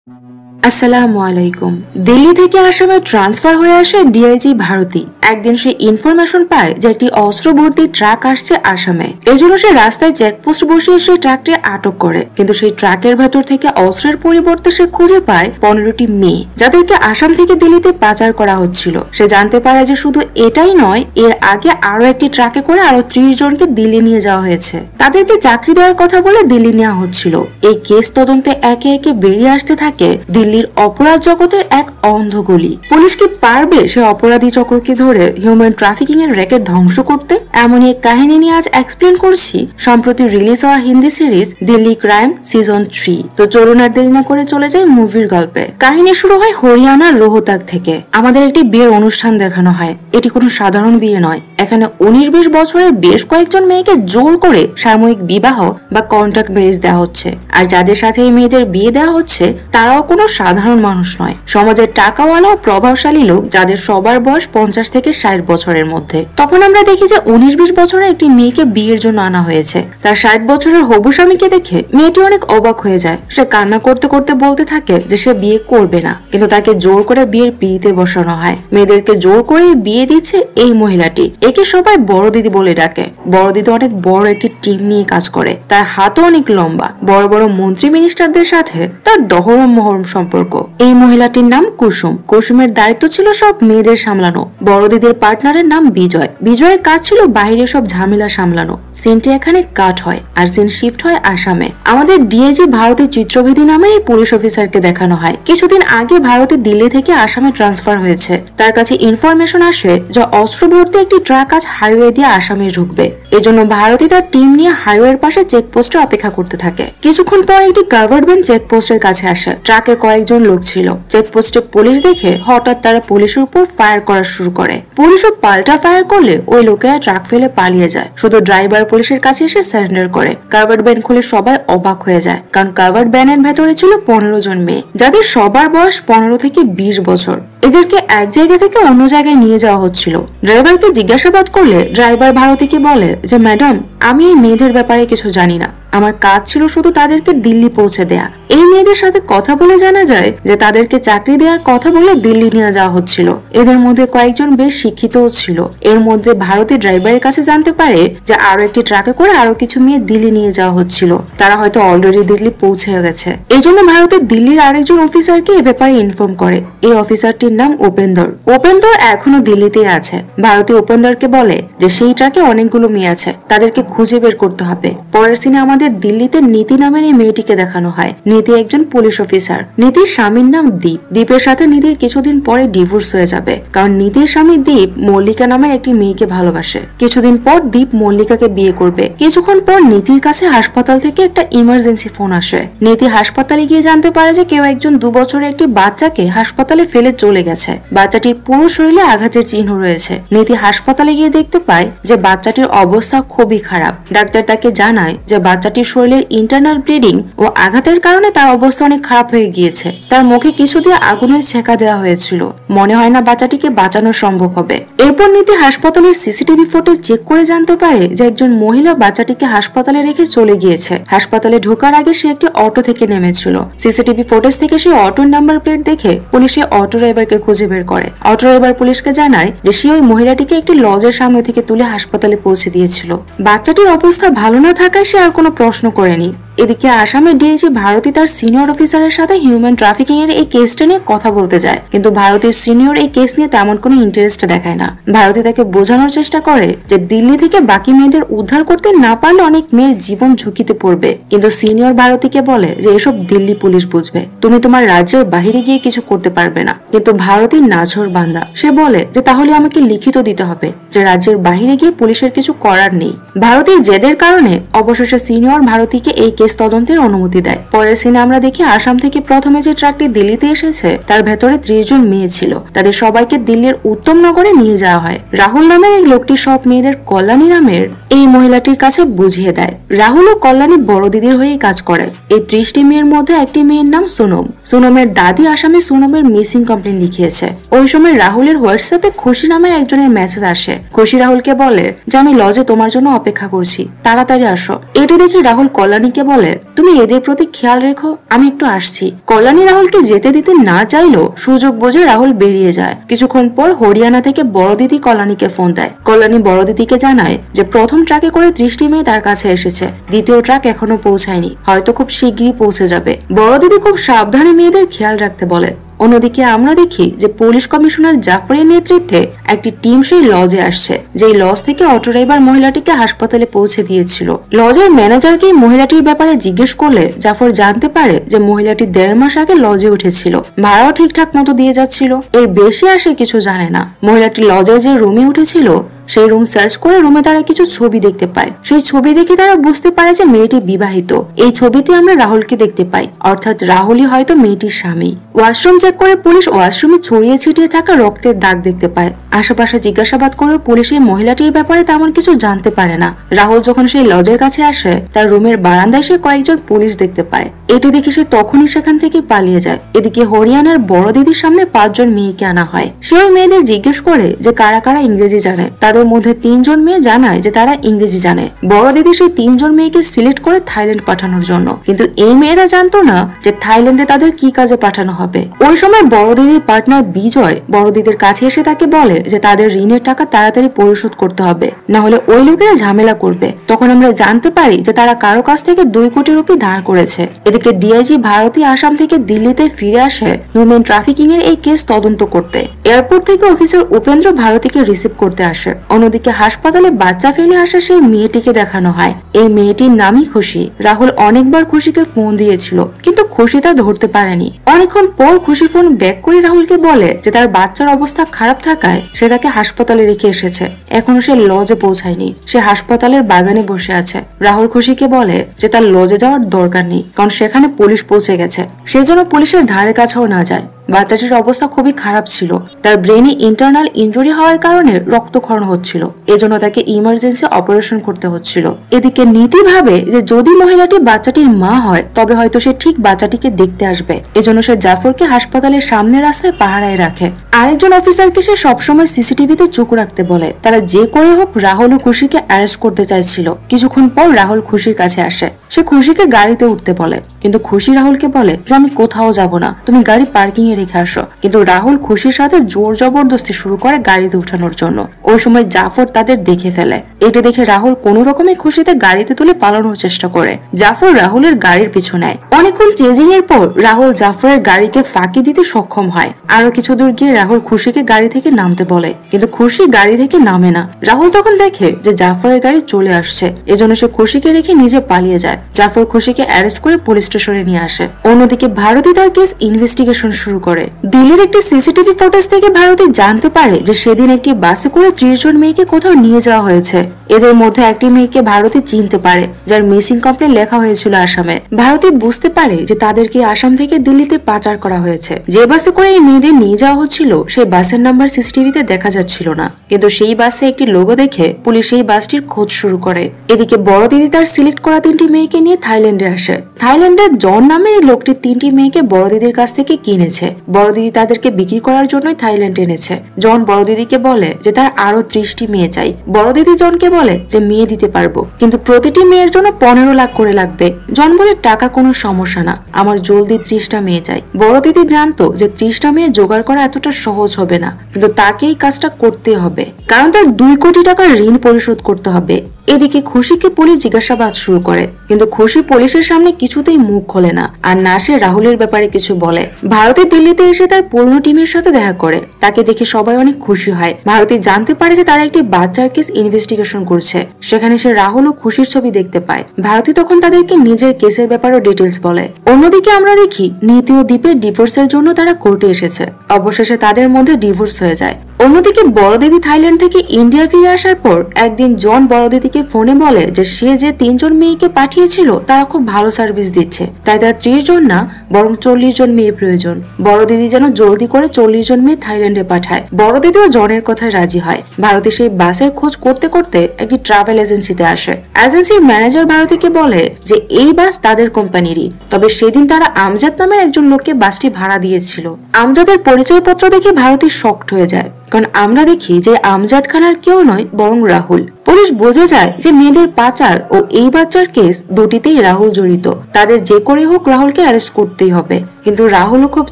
আসসালামু আলাইকুম। দিল্লি থেকে আসামে ট্রান্সফার হয়ে আসে ডিআইজি ভারতী। একদিন সে ইনফরমেশন পায় যে একটি অস্ত্র ভর্তি ট্রাক আসছে আসামে। এজন্য সে রাস্তায় চেকপোস্ট বসিয়ে সেই ট্রাকটি আটক করে, কিন্তু সেই ট্রাকের ভেতর থেকে অস্ত্রের পরিবর্তে সে খুঁজে পায় 15টি মেয়ে, যাদেরকে আসাম থেকে দিল্লিতে পাচার করা হচ্ছিল। সে জানতে পারে যে শুধু এটাই নয়, এর আগে আরো একটি ট্রাকে করে আরো 30 জনকে দিল্লি নিয়ে যাওয়া হয়েছে। তাদেরকে চাকরি দেওয়ার কথা বলে দিল্লি নেওয়া হচ্ছিল। এই কেস তদন্তে একে একে বেরিয়ে আসতে থাকে দিল্লির অপরাধ জগতের এক অন্ধগলি। পুলিশ কি পারবে সে অপরাধী চক্রকে ধরে হিউম্যান ট্রাফিকিং এর রেকর্ড ধ্বংস করতে? এমনই এক কাহিনী নিয়ে আজ এক্সপ্লেন করছি সম্প্রতি রিলিজ হওয়া Hindi series Delhi crime season 3। তো চলুন আর দেরি না করে চলে যাই মুভির গল্পে। কাহিনী শুরু হয় হরিয়ানার রোহতাক থেকে। আমাদের একটি বিয়ের অনুষ্ঠান দেখানো হয়। এটি কোনো সাধারণ বিয়ে নয়। এখানে 19-20 বছরের বেশ কয়েকজন মেয়েকে জোর করে সাময়িক বিবাহ বা কন্ট্রাক্ট ম্যারেজ দেওয়া হচ্ছে। আর যাদের সাথে এই মেয়েদের বিয়ে দেওয়া হচ্ছে তারাও কোনো সাধারণ মানুষ নয়, সমাজের টাকাওয়ালা ও প্রভাবশালী লোক, যাদের সবার বয়স 50 থেকে 60 বছরের মধ্যে। তখন আমরা দেখি যে 19-20 বছরের একটি মেয়েকে বিয়ের জন্য আনা হয়েছে। তার 60 বছরের হবু স্বামীকে দেখে মেয়েটি অনেক অবাক হয়ে যায়। সে কান্না করতে করতে বলতে থাকে যে সে বিয়ে করবে না, কিন্তু তাকে জোর করে বিয়ের পিড়িতে বসানো হয়। মেয়েদেরকে জোর করে বিয়ে দিচ্ছে এই মহিলাটি। একে সবাই বড় দিদি বলে ডাকে। বড় দিদি অনেক বড় একটি টিম নিয়ে কাজ করে। তার হাতও অনেক লম্বা। বড় বড় মন্ত্রী মিনিস্টারদের সাথে তার দহরম মহরম সম্পর্ক। এই মহিলাটির নাম কুসুম। কুসুমের দায়িত্ব ছিল সব মেয়েদের সামলানো। বড় দিদির পার্টনারের নাম বিজয়। বিজয়ের কাজ ছিল বাইরে সব ঝামেলা সামলানো। সিনটি এখানে কাট হয় আর সিন শিফট হয় আসামে। আমাদের ডিআইজি ভারতী চিত্রভেদী নামের এই পুলিশ অফিসারকে দেখানো হয়। কিছুদিন আগে ভারতী দিল্লি থেকে আসামে ট্রান্সফার হয়েছে। তার কাছে ইনফরমেশন আসে যে অস্ত্র ভর্তি একটি ট্রাক আজ হাইওয়ে দিয়ে আসামে ঢুকবে। এজন্য ভারতী তার টিম নিয়ে হাইওয়ের পাশে চেকপোস্টে অপেক্ষা করতে থাকে। কিছুক্ষণ পর একটি কাভার্ড ভ্যান চেকপোস্টের কাছে আসে। ট্রাকে কয়েকজন লোক ছিল। চেকপোস্টে পুলিশ দেখে হঠাৎ তারা পুলিশের উপর ফায়ার করা শুরু করে। পুলিশও পাল্টা ফায়ার করলে ওই লোকেরা ট্রাক ফেলে পালিয়ে যায়। শুধু ড্রাইভার পুলিশের কাছে এসে সারেন্ডার করে। কাভার্ড ভ্যান খুলে সবাই অবাক হয়ে যায়, কারণ কাভার্ড ভ্যানের ভেতরে ছিল 15 জন মেয়ে, যাদের সবার বয়স 15 থেকে 20 বছর। এদেরকে এক জায়গা থেকে অন্য জায়গায় নিয়ে যাওয়া হচ্ছিল। ড্রাইভারকে জিজ্ঞাসাবাদ করলে ড্রাইভার ভারতীকে বলে যে ম্যাডাম, আমি এই মেয়েদের ব্যাপারে কিছু জানি না। আমার কাজ ছিল শুধু তাদেরকে দিল্লি পৌঁছে দেয়া। এই মেয়েদের সাথে কথা বলে জানা যায় যে তাদেরকে চাকরি দেওয়ার কথা বলে দিল্লি নিয়ে যাওয়া হচ্ছিল। এদের মধ্যে কয়েকজন বেশ শিক্ষিতও ছিল। এর মধ্যে ভারতী ড্রাইভারের কাছে জানতে পারে যে আরো একটি ট্রাকে করে আরো কিছু মেয়ে দিল্লি নিয়ে যাওয়া হচ্ছিল। তারা হয়তো অলরেডি দিল্লি পৌঁছে গেছে। এই জন্য ভারতী দিল্লির আরেকজন অফিসারকে এ ব্যাপারে ইনফর্ম করে। এই অফিসারটির নাম উপেন্দর। উপেন্দর এখনো দিল্লিতে আছে। ভারতী উপেন্দরকে বলে যে সেই ট্রাকে অনেকগুলো মেয়ে আছে, তাদেরকে খুঁজে বের করতে হবে। পরের সিনে আমাদের দিল্লিতে নীতি নামের এই মেয়েটিকে দেখানো হয়। নীতি একজন পুলিশ অফিসার। নীতির স্বামীর নাম দীপ। দীপের সাথে নীতির কিছুদিন পরে ডিভোর্স হয়ে যাবে, কারণ নীতির স্বামী দীপ মল্লিকা নামের একটি মেয়েকে ভালোবাসে। কিছুদিন পর দীপ মল্লিকাকে বিয়ে করবে। কিছুক্ষণ পর নীতির কাছে হাসপাতাল থেকে একটা ইমার্জেন্সি ফোন আসে। নীতি হাসপাতালে গিয়ে জানতে পারে যে কেউ একজন 2 বছরের একটি বাচ্চাকে হাসপাতালে ফেলে চলে গেছে। বাচ্চাটির পুরো শরীরে আঘাতের চিহ্ন রয়েছে। নীতি হাসপাতালে গিয়ে দেখতে পায় যে বাচ্চাটির অবস্থা খুবই খারাপ। ডাক্তার তাকে জানায় যে বাচ্চাটির শরীরের ইন্টারনাল ব্লিডিং ও আঘাতের কারণে তার অবস্থা অনেক খারাপ হয়ে গিয়েছে। তার মুখে কিছু দিয়ে আগুনের ছেঁকা দেওয়া হয়েছিল। মনে হয় না বাচ্চাটিকে বাঁচানো সম্ভব হবে। এরপর নীতি হাসপাতালের সিসিটিভি ফুটেজ চেক করে জানতে পারে যে একজন মহিলা বাচ্চাটিকে হাসপাতালে রেখে চলে গিয়েছে। হাসপাতালে ঢোকার আগে সে একটি অটো থেকে নেমেছিল। সিসিটিভি ফুটেজ থেকে সে অটোর নাম্বার প্লেট দেখে পুলিশে অটো ড্রাইভারকে খুঁজে বের করে। অটো ড্রাইভার পুলিশকে জানায় যে সে ওই মহিলাটিকে একটি লজের সামনে থেকে তুলে হাসপাতালে পৌঁছে দিয়েছিল। বাচ্চাটির অবস্থা ভালো না থাকায় সে আর কোনো প্রশ্ন করেনি। এদিকে আসামের ডিআইজি ভারতী তার সিনিয়র অফিসারের সাথে হিউম্যান ট্রাফিকিং এর এই কেসটা নিয়ে কথা বলতে যায়, কিন্তু ভারতীর সিনিয়র এই কেস নিয়ে তেমন কোনো ইন্টারেস্ট দেখায় না। ভারতী তাকে বোঝানোর চেষ্টা করে যে দিল্লি থেকে বাকি মেয়েদের উদ্ধার করতে না পারলে অনেক মেয়ের জীবন ঝুঁকিতে পড়বে, কিন্তু সিনিয়র ভারতীকে বলে যে এসব দিল্লি পুলিশ বুঝবে, তুমি তোমার রাজ্যের বাহিরে গিয়ে কিছু করতে পারবে না। কিন্তু ভারতী নাঝর বান্দা। সে বলে যে তাহলে আমাকে লিখিত দিতে হবে যে রাজ্যের বাহিরে গিয়ে পুলিশের কিছু করার নেই। ভারতীর জেদের কারণে অবশেষে সিনিয়র ভারতীকে এই কেস তদন্তের অনুমতি দেয়। পরের সিনে আমরা দেখি আসাম থেকে প্রথমে যে ট্রাকটি দিল্লিতে এসেছে তার ভেতরে 30 জন মেয়ে ছিল। তাদের সবাইকে দিল্লির উত্তম নগরে নিয়ে যাওয়া হয়। রাহুল নামের এই লোকটি সব মেয়েদের কল্যাণী নামের এই মহিলাটির কাছে বুঝিয়ে দেয়। রাহুল ও কল্যাণী বড় দিদির হয়ে কাজ করে। এই 30টি মেয়ের মধ্যে একটি মেয়ের নাম সোনম। সোনমের দাদি আসামে সোনমের মিসিং কমপ্লেন লিখিয়েছে। ওই সময় রাহুলের হোয়াটসঅ্যাপে খুশি নামের একজনের মেসেজ আসে। খুশি রাহুলকে বলে যে আমি লজে তোমার জন্য অপেক্ষা করছি, তাড়াতাড়ি আসো। এটা দেখে রাহুল কল্যাণীকে বলে বলে, তুমি এদের প্রতি খেয়াল রেখো, আমি একটু আসছি। কল্যাণী রাহুলকে যেতে দিতে না চাইলেও সুযোগ বুঝে রাহুল বেরিয়ে যায়। কিছুক্ষণ পর হরিয়ানা থেকে বড় দিদি কল্যাণীকে ফোন দেয়। কল্যাণী বড় দিদিকে জানায় যে প্রথম ট্রাকে করে 30টি মেয়ে তার কাছে এসেছে, দ্বিতীয় ট্রাক এখনো পৌঁছায়নি, হয়তো খুব শিগগিরই পৌঁছে যাবে। বড় দিদি খুব সাবধানে মেয়েদের খেয়াল রাখতে বলে। অন্যদিকে আমরা দেখি যে পুলিশ কমিশনার জাফরের নেতৃত্বে একটি টিম সেই লজে আসছে, যেই লজ থেকে অটো ড্রাইভার মহিলাটিকে হাসপাতালে পৌঁছে দিয়েছিল। লজের ম্যানেজারকে মহিলাটির ব্যাপারে জিজ্ঞেস করলে জাফর জানতে পারে যে মহিলাটি 1.5 মাস আগে লজে উঠেছিল, ভাড়াও ঠিকঠাক মতো দিয়ে যাচ্ছিল, এর বেশি আর সে কিছু জানে না। মহিলাটি লজের যে রুমে উঠেছিল সেই রুম সার্চ করে রুমে তারা কিছু ছবি দেখতে পায়। সেই ছবি দেখে তারা বুঝতে পারে যে মেয়েটি বিবাহিত। এই ছবিতে আমরা রাহুলকে দেখতে পাই, অর্থাৎ রাহুলই হয়তো মেয়েটির স্বামী। ওয়াশরুম চেক করে পুলিশ ওয়াশরুমে ছড়িয়ে ছিটিয়ে থাকা রক্তের দাগ দেখতে পায়। আশেপাশে জিজ্ঞাসাবাদ করে পুলিশ এই মহিলাটির ব্যাপারে তেমন কিছু জানতে পারে না। রাহুল যখন সেই লজের কাছে আসে, তার রুমের বারান্দায় সে কয়েকজন পুলিশ দেখতে পায়। এটি দেখে সে তখনই সেখান থেকে পালিয়ে যায়। এদিকে হরিয়ানার বড় দিদির সামনে 5 জন মেয়েকে আনা হয়। সে ওই মেয়েদের জিজ্ঞেস করে যে কারা কারা ইংরেজি জানে। তাদের মধ্যে 3 জন মেয়ে জানায় যে তারা ইংরেজি জানে। বড় দিদি সেই 3 জন মেয়েকে সিলেক্ট করে থাইল্যান্ড পাঠানোর জন্য, কিন্তু এই মেয়েরা জানতো না যে থাইল্যান্ডে তাদের কি কাজে পাঠানো হবে। ওই সময় বড় দিদির পার্টনার বিজয় বড় দিদির কাছে এসে তাকে বলে যে তাদের ঋণের টাকা তাড়াতাড়ি পরিশোধ করতে হবে, না হলে ওই লোকেরা ঝামেলা করবে। তখন আমরা জানতে পারি যে তারা কারো কাছ থেকে 2 কোটি রুপি ধার করেছে। এদিকে ডিআইজি ভারতী আসাম থেকে দিল্লিতে ফিরে আসে হিউম্যান ট্রাফিকিং এর এই কেস তদন্ত করতে। এয়ারপোর্ট থেকে অফিসার উপেন্দ্র ভারতীকে রিসিভ করতে আসে। অন্যদিকে হাসপাতালে বাচ্চা ফেলে আসা সেই মেয়েটিকে দেখানো হয়। এই মেয়েটির নামই খুশি। রাহুল অনেকবার খুশিকে ফোন দিয়েছিল, কিন্তু খুশি তা ধরতে পারেনি। অনেকক্ষণ পর খুশি ফোন ব্যাক করে রাহুলকে বলে যে তার বাচ্চার অবস্থা খারাপ থাকায় সে তাকে হাসপাতালে রেখে এসেছে, এখনো সে লজে পৌঁছায়নি, সে হাসপাতালের বাগানে বসে আছে। রাহুল খুশিকে বলে যে তার লজে যাওয়ার দরকার নেই, কারণ সেখানে পুলিশ পৌঁছে গেছে, সেজন্য পুলিশের ধারে কাছেও না যায়। বাচ্চাটির অবস্থা খুবই খারাপ ছিল, তার ব্রেনে ইন্টারনাল ইনজুরি হওয়ার কারণে রক্তক্ষরণ হচ্ছিল, এজন্য তাকে ইমার্জেন্সি অপারেশন করতে হচ্ছিল। এদিকে নীতি ভাবে যে যদি মহিলাটি বাচ্চাটির মা হয় তবে হয়তো সে ঠিক বাচ্চাটিকে দেখতে আসবে, এজন্য সে জাফরকে হাসপাতালের সামনের রাস্তায় পাহারায় রাখে। আরেকজন অফিসারকে সে সবসময় সিসিটিভিতে চোখ রাখতে বলে। তারা যে করে হোক রাহুল ও খুশিকে অ্যারেস্ট করতে চাইছিল। কিছুক্ষণ পর রাহুল খুশির কাছে আসে। সে খুশিকে গাড়িতে উঠতে বলে, কিন্তু খুশি রাহুলকে বলে যে আমি কোথাও যাব না, তুমি গাড়ি পার্কিং এ রেখে আসো। কিন্তু রাহুল খুশির সাথে জোর জবরদস্তি শুরু করে গাড়িতে উঠানোর জন্য। ওই সময় জাফর তাদের দেখে ফেলে। এটা দেখে রাহুল কোনো রকমে খুশিতে গাড়িতে তুলে পালানোর চেষ্টা করে। জাফর রাহুলের গাড়ির পিছু নেয়। অনেকক্ষণ চেজিং এর পর রাহুল জাফরের গাড়িকে ফাঁকি দিতে সক্ষম হয়। আরো কিছু দূর গিয়ে রাহুল খুশিকে গাড়ি থেকে নামতে বলে, কিন্তু খুশি গাড়ি থেকে নামে না। রাহুল তখন দেখে যে জাফরের গাড়ি চলে আসছে, এজন্য সে খুশিকে রেখে নিজে পালিয়ে যায়। জাফর খুশিকে অ্যারেস্ট করে পুলিশ স্টেশনে নিয়ে আসে। অন্যদিকে ভারতী তার কেস ইনভেস্টিগেশন শুরু করে। দিল্লির একটি সিসিটিভি ফুটেজ থেকে ভারতী জানতে পারে যে সেদিন একটি বাসে করে 30 জন মেয়েকে কোথাও নিয়ে যাওয়া হয়েছে। এদের মধ্যে একটি মেয়েকে ভারতী চিনতে পারে, যার মিসিং কমপ্লেন লেখা হয়েছিল আসামে। ভারতী বুঝতে পারে যে তাদেরকে আসাম থেকে দিল্লিতে পাচার করা হয়েছে। যে বাসে করে এই মেয়েদের নিয়ে যাওয়া হচ্ছিল সেই বাসের নাম্বার সিসিটিভিতে দেখা যাচ্ছিল না, কিন্তু সেই বাসে একটি লোগো দেখে পুলিশ এই বাসটির খোঁজ শুরু করে। এদিকে বড় দিদি তার সিলেক্ট করা 3টি মেয়েকে নিয়ে থাইল্যান্ডে আসে। থাইল্যান্ডের জন নামের এই লোকটি 3টি মেয়েকে বড় দিদির কাছ থেকে কিনেছে। বড় দিদি তাদেরকে বিক্রি করার জন্যই থাইল্যান্ড এনেছে। জন বড় দিদিকে বলে যে তার আরো 30টি মেয়ে চাই। বড় দিদি জনকে বলে যে মেয়ে দিতে পারবো, কিন্তু প্রতিটি মেয়ের জন্য 15 লাখ করে লাগবে। জন বলে টাকা কোনো সমস্যা না, আমার জলদি 30টা মেয়ে চাই। বড় দিদি জানতো যে 30টা মেয়ে জোগাড় করা এতটা সহজ হবে না, কিন্তু তাকে এই কাজটা করতে হবে, কারণ তার 2 কোটি টাকার ঋণ পরিশোধ করতে হবে। এদিকে খুশিকে পুলিশ জিজ্ঞাসাবাদ শুরু করে, কিন্তু খুশি পুলিশের সামনে কিছুতেই মুখ খোলে না, আর না সে রাহুলের ব্যাপারে কিছু বলে। ভারতী দিল্লিতে এসে তার পুরনো টিমের সাথে দেখা করে। তাকে দেখে সবাই অনেক খুশি হয়। ভারতী জানতে পারে যে তারা একটি বাচ্চার কেস ইনভেস্টিগেশন করছে। সেখানে সে রাহুল ও খুশির ছবি দেখতে পায়। ভারতী তখন তাদেরকে নিজের কেসের ব্যাপারেও ডিটেলস বলে। অন্যদিকে আমরা দেখি নীতি ও দীপের ডিভোর্সের জন্য তারা কোর্টে এসেছে। অবশেষে তাদের মধ্যে ডিভোর্স হয়ে যায়। অন্যদিকে বড় দিদি থাইল্যান্ড থেকে ইন্ডিয়া ফিরে আসার পর একদিন জন বড় দিদিকে ফোনে বলে যে সে যে 3 জন মেয়েকে পাঠিয়েছিল তারা খুব ভালো সার্ভিস দিচ্ছে, তাই তার 30 জন না বরং 40 জন মেয়ে প্রয়োজন। বড় দিদি যেন জলদি করে 40 জন মেয়ে থাইল্যান্ডে পাঠায়। বড় দিদিও জনের কথায় রাজি হয়। ভারতী সেই বাসের খোঁজ করতে করতে একটি ট্রাভেল এজেন্সিতে আসে। এজেন্সির ম্যানেজার ভারতীকে বলে যে এই বাস তাদের কোম্পানিরই, তবে সেদিন তারা আমজাদ নামের একজন লোককে বাসটি ভাড়া দিয়েছিল। আমজাদের পরিচয়পত্র দেখে ভারতী শকড হয়ে যায়। কারণ আমরা দেখি যে আমজাদ খান আর কেউ নয় বরং রাহুল। পুলিশ বুঝে যায় যে মেয়েদের পাচার ও এই বাচ্চার কেস দুটিতেই রাহুল জড়িত। তাদের যে করে হোক রাহুলকে অ্যারেস্ট করতেই হবে। কিন্তু রাহুলও খুব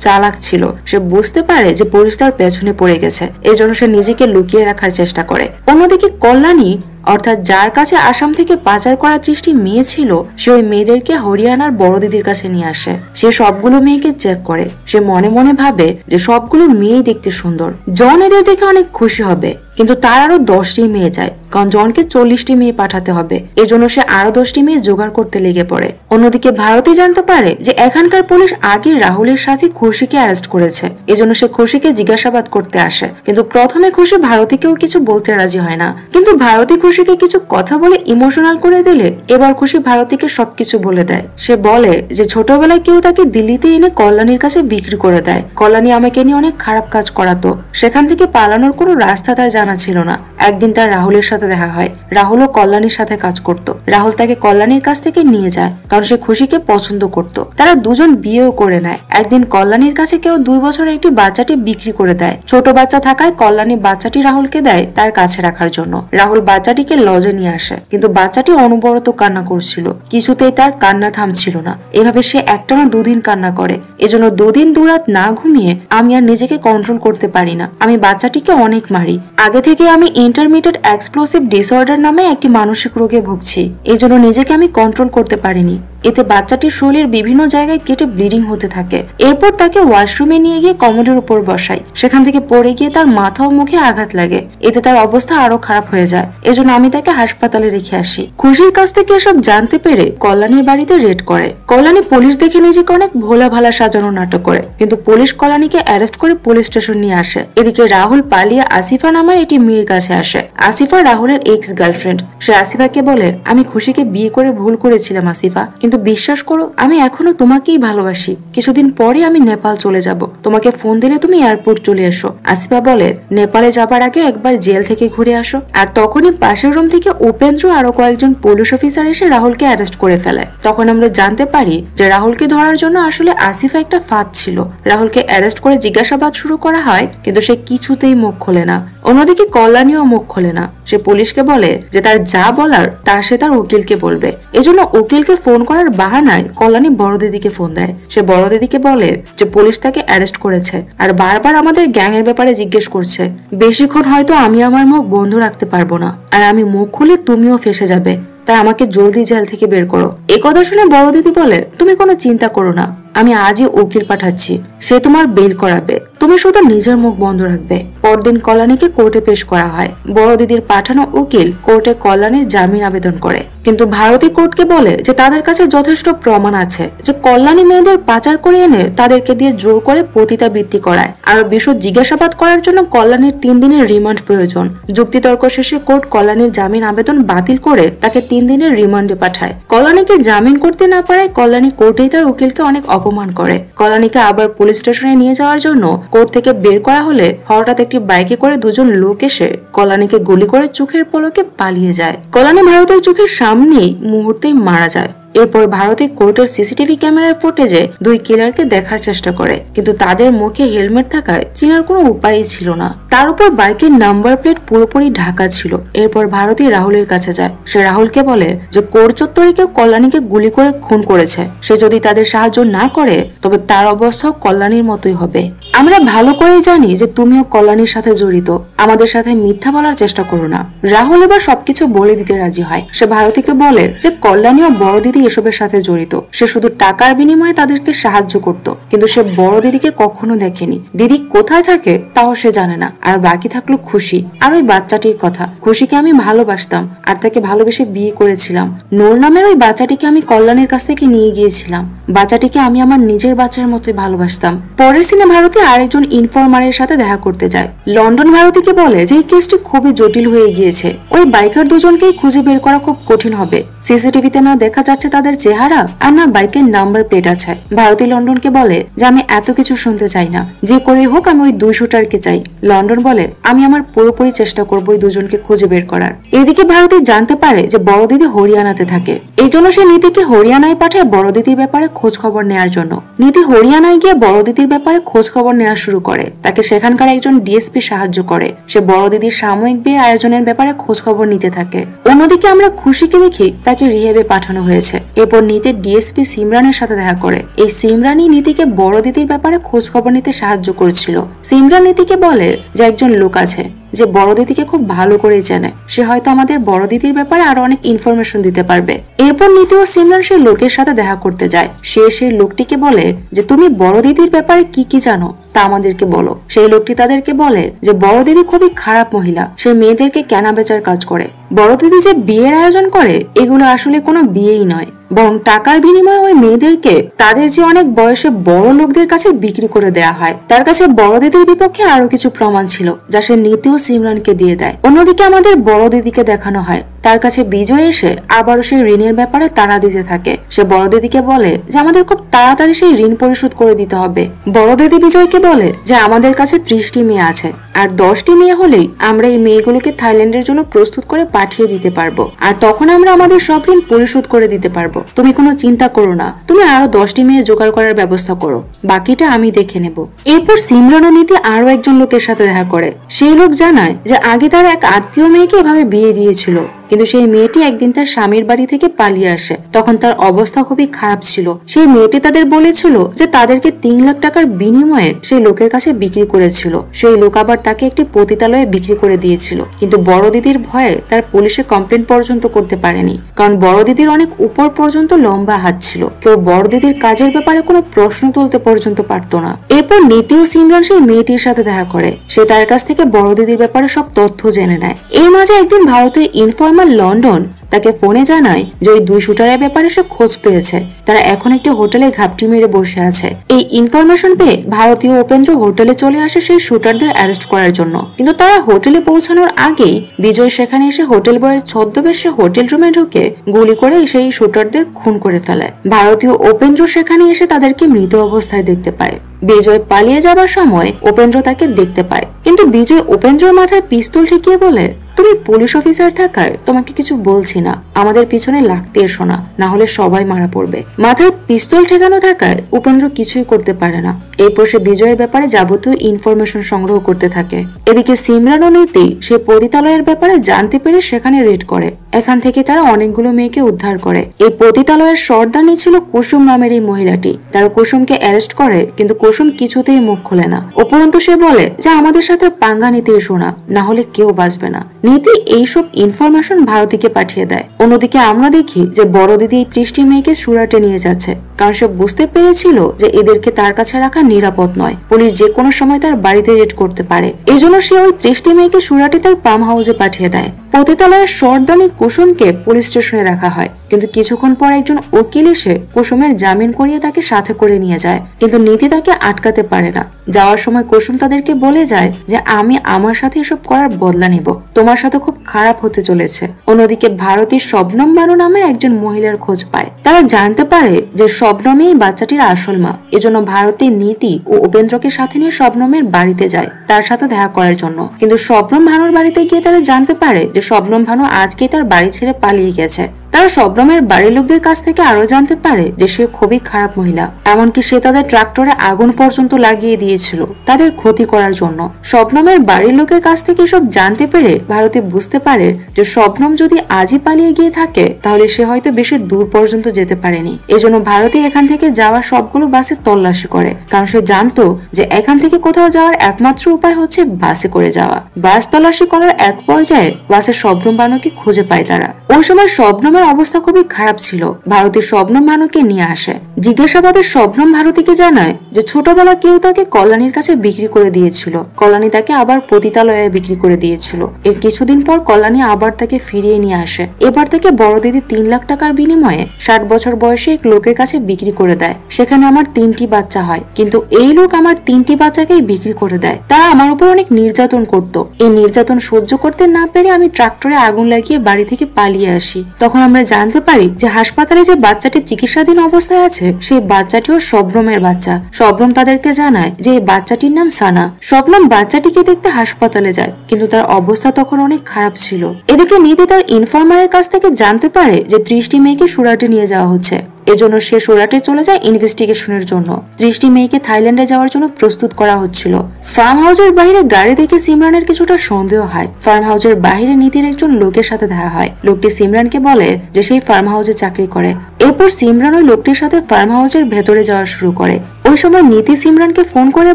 চালাক ছিল। সে বুঝতে পারে যে পুলিশ তার পেছনে পড়ে গেছে, এজন্য সে নিজেকে লুকিয়ে রাখার চেষ্টা করে। অন্যদিকে কল্যাণী অর্থাৎ যার কাছে আসাম থেকে পাচার করা 30টি মেয়ে ছিল, সে ওই মেয়েদেরকে হরিয়ানার বড় দিদির কাছে নিয়ে আসে। সে সবগুলো মেয়েকে চেক করে। সে মনে মনে ভাবে যে সবগুলো মেয়েই দেখতে সুন্দর, জন এদের দেখে অনেক খুশি হবে। কিন্তু তার আরো 10টি মেয়ে চায়, কারণ জনকে 40টি মেয়ে পাঠাতে হবে। এজন্য সে আরো 10টি মেয়ে জোগাড় করতে লেগে পড়ে। অন্যদিকে ভারতী জানতে পারে যে এখানকার পুলিশ আগে রাহুলের সাথে খুশিকে অ্যারেস্ট করেছে, এজন্য সে খুশিকে জিজ্ঞাসাবাদ করতে আসে। কিন্তু প্রথমে খুশি ভারতীকেও কিছু বলতে রাজি হয় না। কিন্তু ভারতী খুশিকে কিছু কথা বলে ইমোশনাল করে দিলে এবার খুশি ভারতীকে সবকিছু বলে দেয়। সে বলে যে ছোটবেলায় কেউ তাকে দিল্লিতে এনে কল্যাণীর কাছে বিক্রি করে দেয়। কল্যাণী আমাকে নিয়ে অনেক খারাপ কাজ করাতো। সেখান থেকে পালানোর কোনো রাস্তা তার জানা ছিল না। একদিন তার রাহুলের সাথে দেখা হয়। রাহুলও কল্যাণীর সাথে কাজ করত। রাহুল তাকে কল্যাণীর কাছ থেকে নিয়ে যায়, কারণ সে খুশিকে পছন্দ করত। তারা দুজন বিয়েও করে নেয়। একদিন কল্যাণীর কাছে কেউ 2 বছরের একটি বাচ্চাটি বিক্রি করে দেয়। ছোট বাচ্চা থাকায় কল্যাণী বাচ্চাটি রাহুলকে দেয় তার কাছে রাখার জন্য। রাহুল বাচ্চাটিকে লজে নিয়ে আসে, কিন্তু বাচ্চাটি অনবরত কান্না করছিল। কিছুতেই তার কান্না থামছিল না। এভাবে সে একটানা 2 দিন কান্না করে। এজন্য 2 দিন 2 রাত না ঘুমিয়ে আমি আর নিজেকে কন্ট্রোল করতে পারি না। আমি বাচ্চাটিকে অনেক মারি। আগে থেকে আমি ইন্টারমিডিয়েট এক্সপ্লোসিভ ডিসঅর্ডার নামে একটি মানসিক রোগে ভুগছি। এজন্য নিজেকে আমি কন্ট্রোল করতে পারিনি। এতে বাচ্চাটির শরীরের বিভিন্ন জায়গায় কেটে ব্লিডিং হতে থাকে। এরপর তাকে ওয়াশরুমে নিয়ে গিয়ে কমোডের উপর বসাই। সেখান থেকে পড়ে গিয়ে তার মাথা ও মুখে আঘাত লাগে। এতে তার অবস্থা আরো খারাপ হয়ে যায়। এজন্য আমি তাকে হাসপাতালে রেখে আসি। খুশির কাছ থেকে এসব জানতে পেরে কল্যাণীর বাড়িতে রেড করে। কল্যাণী পুলিশ দেখে নিজেকে অনেক ভোলা ভালা সাজানো নাটক করে, কিন্তু পুলিশ কল্যাণীকে অ্যারেস্ট করে পুলিশ স্টেশন নিয়ে আসে। এদিকে রাহুল পালিয়ে আসিফা নামের একটি মেয়ের কাছে আসে। আসিফা রাহুলের এক্স গার্লফ্রেন্ড। সে আসিফাকে বলে, আমি খুশিকে বিয়ে করে ভুল করেছিলাম আসিফা, কিন্তু বিশ্বাস করো আমি এখনো তোমাকেই ভালোবাসি। কিছুদিন পরে আমি নেপাল চলে যাব। তোমাকে ফোন দিলে তুমি এয়ারপোর্ট চলে এসো। আসিফা বলে, নেপালে যাবার আগে একবার জেল থেকে ঘুরে আসো। আর তখনই পাশের রুম থেকে উপেন্দ্র আরো কয়েকজন পুলিশ অফিসার এসে রাহুলকে অ্যারেস্ট করে ফেলে। তখন আমরা জানতে পারি যে রাহুলকে ধরার জন্য আসলে আসিফা একটা ফাঁদ ছিল। রাহুলকে অ্যারেস্ট করে জিজ্ঞাসাবাদ শুরু করা হয়, কিন্তু সে কিছুতেই মুখ খোলে না। অন্যদিকে কল্যাণীও মুখ খোলে না। সে পুলিশকে বলে যে তার যা বলার তা সে তার উকিলকে বলবে। এজন্য উকিলকে ফোন করার বাহানায় কল্যাণী বড় দিদিকে ফোন দেয়। সে বড় দিদিকে বলে যে পুলিশ তাকে অ্যারেস্ট করেছে আর বারবার আমাদের গ্যাং এর ব্যাপারে জিজ্ঞেস করছে। বেশিক্ষণ হয়তো আমি আমার মুখ বন্ধ রাখতে পারবো না, আর আমি মুখ খুলে তুমিও ফেসে যাবে, তাই আমাকে জলদি জেল থেকে বের করো। এই কথা শুনে বড় দিদি বলে, তুমি কোনো চিন্তা করো না, আমি আজই উকিল পাঠাচ্ছি, সে তোমার বেল করাবে, তুমি শুধু নিজের মুখ বন্ধ রাখবে। পরদিন কল্যাণীকে কোর্টে পেশ করা হয়। বড় দিদির পাঠানো উকিল কোর্টে কল্যাণীর জামিন আবেদন করে, কিন্তু ভারতী কোর্টকে বলে যে তাদের কাছে যথেষ্ট প্রমাণ আছে যে কল্যাণী মেয়েদের পাচার করে এনে তাদেরকে দিয়ে জোর করে পতিতাবৃত্তি করায়। আর বিশদ জিজ্ঞাসাবাদ করার জন্য কল্যাণীর 3 দিনের রিমান্ড প্রয়োজন। যুক্তিতর্ক শেষে কোর্ট কল্যাণীর জামিন আবেদন বাতিল করে তাকে 3 দিনের রিমান্ডে পাঠায়। কল্যাণীকে জামিন করতে না পারায় কল্যাণী কোর্টেই তার উকিলকে অনেক অপমান করে। কল্যাণীকে আবার পুলিশ স্টেশনে নিয়ে যাওয়ার জন্য কোর্ট থেকে বের করা হলে হঠাৎ একটি বাইকে করে 2 জন লোক এসে কল্যাণীকে গুলি করে চোখের পলকে পালিয়ে যায়। কল্যাণী ভারতের চোখের সামনেই মুহূর্তেই মারা যায়। এরপর ভারতে কোর্টের সিসিটিভি ক্যামেরার ফুটেজে 2 কিলারকে দেখার চেষ্টা করে, কিন্তু তাদের মুখে হেলমেট থাকায় চেনার কোনো উপায়ই ছিল না। তার উপর বাইকের নাম্বার প্লেট পুরোপুরি ঢাকা ছিল। এরপর ভারতী রাহুলের কাছে যায়। সে রাহুলকে বলে যে কোর্ট চত্বরে কেউ কল্যাণীকে গুলি করে খুন করেছে। সে যদি তাদের সাহায্য না করে তবে তার অবস্থাও কল্যাণীর মতোই হবে। আমরা ভালো করেই জানি যে তুমিও কল্যাণীর সাথে জড়িত, আমাদের সাথে মিথ্যা বলার চেষ্টা করো না। রাহুল এবার সবকিছু বলে দিতে রাজি হয়। সে ভারতীকে বলে যে কল্যাণী ও বড় দিদি এসবের সাথে জড়িত। সে শুধু টাকার বিনিময়ে তাদেরকে সাহায্য করত, কিন্তু সে বড় দিদিকে কখনো দেখেনি। দিদি কোথায় থাকে তাও সে জানে না। আর বাকি থাকলো খুশি আর ওই বাচ্চাটির কথা। খুশিকে আমি ভালোবাসতাম আর তাকে ভালোবেসে বিয়ে করেছিলাম। নূর নামের ওই বাচ্চাটিকে আমি কল্যাণীর কাছ থেকে নিয়ে গিয়েছিলাম। বাচ্চাটিকে আমি আমার নিজের বাচ্চার মতোই ভালোবাসতাম। পরের সিনে ভারতী আরেকজন ইনফরমারের সাথে দেখা করতে যায়। লন্ডন ভারতীকে বলে যে এই কেসটি খুবই জটিল হয়ে গিয়েছে। ওই বাইকার 2 জনকেই খুঁজে বের করা খুব কঠিন হবে। সিসিটিভিতে না দেখা যাচ্ছে তাদের চেহারা আর না বাইকের নাম্বার প্লেট আছে। ভারতী লন্ডনকে বলে যে আমি এত কিছু শুনতে চাই না, যে করে হোক আমি ওই 2 শুটারকে চাই। লন্ডন বলে আমি আমার পুরোপুরি চেষ্টা করবো ওই দুজনকে খুঁজে বের করার। এদিকে ভারতী জানতে পারে যে বড় দিদি হরিয়ানাতে থাকে, এই জন্য সে নীতিকে হরিয়ানায় পাঠায় বড় দিদির ব্যাপারে খোঁজ খবর নেওয়ার জন্য। নীতি হরিয়ানায় গিয়ে বড় দিদির ব্যাপারে খোঁজ খবর নেওয়া শুরু করে। তাকে সেখানকার একজন ডিএসপি সাহায্য করে। সে বড় দিদির সাময়িক বিয়ের আয়োজনের ব্যাপারে খোঁজ খবর নিতে থাকে। অন্যদিকে আমরা খুশিকে দেখি তাকে রিহেবে পাঠানো হয়েছে। এরপর নীতির ডিএসপি সিমরানের সাথে দেখা করে। এই সিমরানই নীতিকে বড় দিদির ব্যাপারে খোঁজ খবর নিতে সাহায্য করেছিল। সিমরান নীতিকে বলে যে একজন লোক আছে যে বড় দিদিকে খুব ভালো করে জানে, সে হয়তো আমাদের বড় দিদির ব্যাপারে আরো অনেক ইনফরমেশন দিতে পারবে। এরপর নীতি ও সিমরান সেই লোকের সাথে দেখা করতে যায়। সে সেই লোকটিকে বলে যে তুমি বড় দিদির ব্যাপারে কি কি জানো তা আমাদেরকে বলো। সেই লোকটি তাদেরকে বলে যে বড় দিদি খুবই খারাপ মহিলা, সে মেয়েদেরকে কেনা বেচার কাজ করে। বড় দিদি যে বিয়ের আয়োজন করে এগুলো আসলে কোনো বিয়েই নয়, বরং টাকার বিনিময়ে ওই মেয়েদেরকে তাদের যে অনেক বয়সে বড় লোকদের কাছে বিক্রি করে দেয়া হয়। তার কাছে বড় দিদির বিপক্ষে আরো কিছু প্রমাণ ছিল যা সে নীতি ও সিমরানকে দিয়ে দেয়। অন্যদিকে আমাদের বড় দিদিকে দেখানো হয় তার কাছে বিজয় এসে আবারও সেই ঋণের ব্যাপারে তাড়া দিতে থাকে। সে বড় দিদিকে বলে যে আমাদের খুব তাড়াতাড়ি সেই ঋণ পরিশোধ করে দিতে হবে। বড় দিদি বিজয়কে বলে যে আমাদের কাছে 30টি মেয়ে আছে, আর 10টি মেয়ে হলেই আমরা এই মেয়েগুলোকে থাইল্যান্ডের জন্য প্রস্তুত করে পাঠিয়ে দিতে পারবো, আর তখন আমরা আমাদের সব ঋণ পরিশোধ করে দিতে পারবো। তুমি কোনো চিন্তা করো না, তুমি আরো 10টি মেয়ে জোগাড় করার ব্যবস্থা করো, বাকিটা আমি দেখে নেব। এরপর সিমরান ও নীতি আরো একজন লোকের সাথে দেখা করে। সেই লোক জানায় যে আগে তার এক আত্মীয় মেয়েকে এভাবে বিয়ে দিয়েছিল, কিন্তু সেই মেয়েটি একদিন তার স্বামীর বাড়ি থেকে পালিয়ে আসে। তখন তার অবস্থা খুবই খারাপ ছিল। সেই মেয়েটি তাদের বলেছিল যে তাদেরকে 3 লাখ টাকার বিনিময়ে সেই লোকের কাছে বিক্রি করেছিল। সেই লোক আবার তাকে একটি পতিতালয়ে বিক্রি করে দিয়েছিল, কিন্তু বড় দিদির ভয়ে তার পুলিশে কমপ্লেন পর্যন্ত করতে পারেনি, কারণ বড় দিদির অনেক উপর পর্যন্ত লম্বা হাত ছিল। কেউ বড় দিদির কাজের ব্যাপারে কোনো প্রশ্ন তুলতে পর্যন্ত পারত না। এরপর নীতি ও সিমরান সেই মেয়েটির সাথে দেখা করে। সে তার কাছ থেকে বড় দিদির ব্যাপারে সব তথ্য জেনে নেয়। এর মাঝে একদিন ভারতের ইনফরমাল লন্ডন তাকে ফোনে জানায় যে ওই 2 শুটারের ব্যাপারে সে খোঁজ পেয়েছে। তারা এখন একটি হোটেলে ঘাপটি মেরে বসে আছে। এই ইনফরমেশন পেয়ে ভারতীয় উপেন্দ্র হোটেলে চলে আসে সেই শুটারদের অ্যারেস্ট করার জন্য, কিন্তু তারা হোটেলে পৌঁছানোর আগেই বিজয় সেখানে এসে হোটেল বয়ের ছদ্মবেশে হোটেল রুমে ঢুকে গুলি করে সেই শুটারদের খুন করে ফেলে। ভারতীয় উপেন্দ্র সেখানে এসে তাদেরকে মৃত অবস্থায় দেখতে পায়। বিজয় পালিয়ে যাবার সময় উপেন্দ্র তাকে দেখতে পায়, কিন্তু বিজয় উপেন্দ্রের মাথায় পিস্তল ঠেকিয়ে বলে তুমি পুলিশ অফিসার থাকায় তোমাকে কিছু বলছি না, আমাদের পিছনে লাগতে এসো না, না হলে সবাই মারা পড়বে। মাথায় পিস্তল ঠেকানো থাকায় উপেন্দ্র কিছুই করতে পারে না। এরপর সে বিজয়ের ব্যাপারে যাবতীয় ইনফরমেশন সংগ্রহ করতে থাকে। এদিকে সিমরান ও নীতি সে পতিতালয়ের ব্যাপারে জানতে পেরে সেখানে রেড করে। এখান থেকে তারা অনেকগুলো মেয়েকে উদ্ধার করে। এই পতিতালয়ের সর্দারনি ছিল কুসুম নামের এই মহিলাটি। তারা কুসুমকে অ্যারেস্ট করে, কিন্তু কুসুম কিছুতেই মুখ খোলে না। উপরন্তু সে বলে যে আমাদের সাথে পাঙ্গা নিতে এসো না, না হলে কেউ বাঁচবে না। নীতি এইসব ইনফরমেশন ভারতীকে পাঠিয়ে দেয়। অন্যদিকে আমরা দেখি যে বড় দিদি এই 30টি মেয়েকে সুরাটে নিয়ে যাচ্ছে, কারণ সে বুঝতে পেরেছিল যে এদেরকে তার কাছে রাখা নিরাপদ নয়। পুলিশ যে কোনো সময় তার বাড়িতে রেড করতে পারে। এজন্য সে ওই 30টি মেয়েকে সুরাটে তার পাম হাউসে পাঠিয়ে দেয়। পতিতালয়ের সর্দারনি কুসুমকে পুলিশ স্টেশনে রাখা হয়, কিন্তু কিছুক্ষণ পর একজন উকিল এসে কুসুমের জামিন করিয়ে তাকে সাথে করে নিয়ে যায়, কিন্তু নীতি তাকে আটকাতে পারে না। যাওয়ার সময় কুসুম তাদেরকে বলে যায় যে আমি আমার সাথে এসব করার বদলা নেব, তোমার সাথে খুব খারাপ হতে চলেছে। অন্যদিকে ভারতীর শবনম বানু নামের একজন মহিলার খোঁজ পায়। তারা জানতে পারে যে শবনমই এই বাচ্চাটির আসল মা। এজন্য ভারতীর নীতি ও উপেন্দ্রকে সাথে নিয়ে শবনমের বাড়িতে যায় তার সাথে দেখা করার জন্য, কিন্তু শবনম ভানুর বাড়িতে গিয়ে তারা জানতে পারে যে শবনম ভানু আজকেই তার বাড়ি ছেড়ে পালিয়ে গেছে। তারা শবনমের বাড়ির লোকদের কাছ থেকে আরো জানতে পারে যে সে খুবই খারাপ মহিলা, এমনকি সে তাদের ট্রাক্টরে আগুন পর্যন্ত লাগিয়ে দিয়েছিল তাদের ক্ষতি করার জন্য। শবনমের বাড়ির লোকের কাছ থেকে সব জানতে পেরে ভারতী বুঝতে পারে যে শবনম যদি আজই পালিয়ে গিয়ে থাকে তাহলে সে হয়তো বেশি দূর পর্যন্ত যেতে পারেনি। এজন্য ভারতী এখান থেকে যাওয়া সবগুলো বাসে তল্লাশি করে, কারণ সে জানতো যে এখান থেকে কোথাও যাওয়ার একমাত্র উপায় হচ্ছে বাসে করে যাওয়া। বাস তল্লাশি করার এক পর্যায়ে বাসে শবনম বানুকে খুঁজে পায় তারা। ওই সময় শবনমের অবস্থা খুবই খারাপ ছিল। ভারতী শবনম ভানুকে নিয়ে আসে। জিজ্ঞাসাবাদে শবনম ভারতীকে জানায় যে ছোটবেলা কেউ তাকে কল্যাণীর কাছে বিক্রি করে দিয়েছিল, কল্যাণী তাকে আবার পতিতালয়ে বিক্রি করে দিয়েছিল। এর কিছুদিন পর কল্যাণী আবার তাকে ফিরিয়ে নিয়ে আসে। এবার তাকে বড় দিদি 3 লাখ টাকার বিনিময়ে 60 বছর বয়সে এক লোকের কাছে বিক্রি করে দেয়। সেখানে আমার 3টি বাচ্চা হয়, কিন্তু এই লোক আমার 3টি বাচ্চাকেই বিক্রি করে দেয়। তারা আমার উপর অনেক নির্যাতন করত। এই নির্যাতন সহ্য করতে না পেরে আমি ট্রাক্টরে আগুন লাগিয়ে বাড়ি থেকে পালিয়ে আসি। তখন আমরা জানতে পারি যে হাসপাতালে যে বাচ্চাটি চিকিৎসাধীন অবস্থায় আছে সেই বাচ্চাটিও শবনমের বাচ্চা। শবনম তাদেরকে জানায় যে এই বাচ্চাটির নাম সানা। শবনম বাচ্চাটিকে দেখতে হাসপাতালে যায়, কিন্তু তার অবস্থা তখন অনেক খারাপ ছিল। এদিকে নিধি তার ইনফরমারের কাছ থেকে জানতে পারে যে 30টি মেয়েকে সুরাটে নিয়ে যাওয়া হচ্ছে। এজন্য সে সুরাটে চলে যায় ইনভেস্টিগেশনের জন্য। 30টি মেয়েকে থাইল্যান্ডে যাওয়ার জন্য প্রস্তুত করা হচ্ছিল। ফার্ম হাউসের বাইরে গাড়ি দেখে সিমরানের কিছুটা সন্দেহ হয়। ফার্ম হাউসের বাইরে নীতির একজন লোকের সাথে দেখা হয়। লোকটি সিমরানকে বলে যে সেই ফার্ম হাউসে চাকরি করে। এরপর সিমরান ওই লোকটির সাথে ফার্ম হাউসের ভেতরে যাওয়া শুরু করে। ওই সময় নীতি সিমরানকে ফোন করে